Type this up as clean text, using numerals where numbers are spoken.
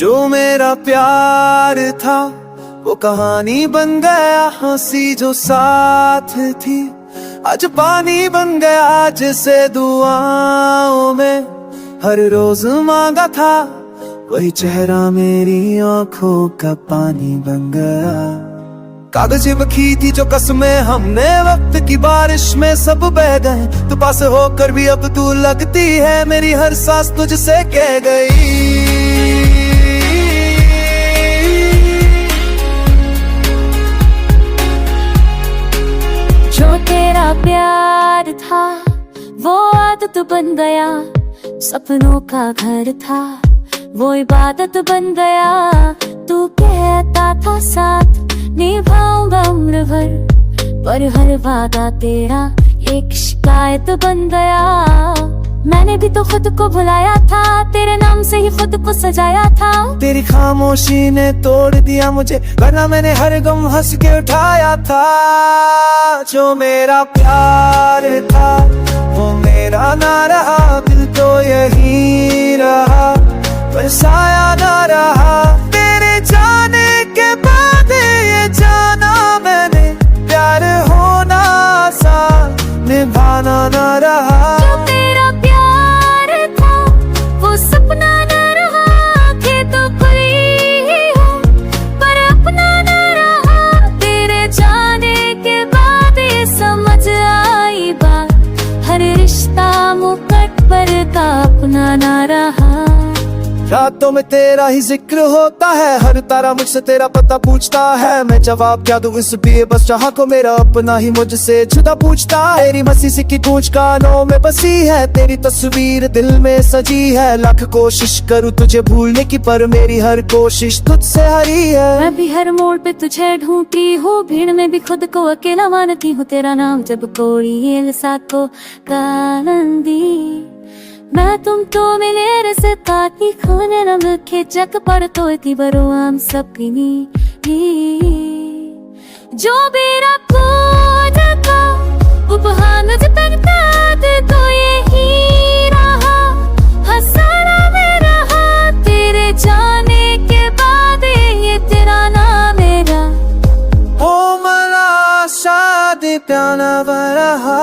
जो मेरा प्यार था वो कहानी बन गया, हंसी जो साथ थी आज पानी बन गया। जिसे दुआओं में हर रोज मांगा था वही चेहरा मेरी आंखों का पानी बन गया। कागज बखी थी जो कसमें हमने वक्त की बारिश में सब बह गए। तू पास होकर भी अब तू लगती है मेरी हर सांस तुझसे कह गई। जो तेरा प्यार था वो आदत बन गया, सपनों का घर था वो इबादत बन गया। तू कहता था साथ निभाऊंगा उम्र भर, पर हर वादा तेरा एक शिकायत बन गया। मैंने भी तो खुद को भुलाया था, तेरे नाम से ही खुद को सजाया था। तेरी खामोशी ने तोड़ दिया मुझे, वरना मैंने हर गम हंस के उठाया था। जो मेरा प्यार था वो मेरा ना रहा, दिल तो यही रहा पर साया ना रहा। तेरे जाने के बाद ये जाना मैंने, प्यार होना आसान निभाना ना रहा। जो तेरा प्यार था वो सपना ना रहा, आंखें तो खुली ही हो पर अपना ना रहा। तेरे जाने के बाद ये समझ आई बात, हर रिश्ता मुकट पर का अपना ना रहा। रातों में तेरा ही जिक्र होता है, हर तारा मुझसे तेरा पता पूछता है। मैं जवाब क्या दूं इस बेबस जहां को, मेरा अपना ही मुझसे जुदा पूछता है। तेरी मसी सी की गूंज कानों में बसी है, तेरी तस्वीर दिल में सजी है। लाख कोशिश करूं तुझे भूलने की पर मेरी हर कोशिश तुझसे हरी है। मैं भी हर मोड़ पे तुझे ढूंढती हूँ, भीड़ में भी खुद को अकेला मानती हूँ। तेरा नाम जब कोई एक साथ को कानंदी, मैं तुम तो मिले रसताती खाने न मिलके जग पर तो इतनी बरो आम सपनी। जो मेरा कोड का उपहार जतनता तो यही रहा, हंसाना में रहा। तेरे जाने के बाद ये तेरा नाम मेरा ओ मला शादी प्याना रहा।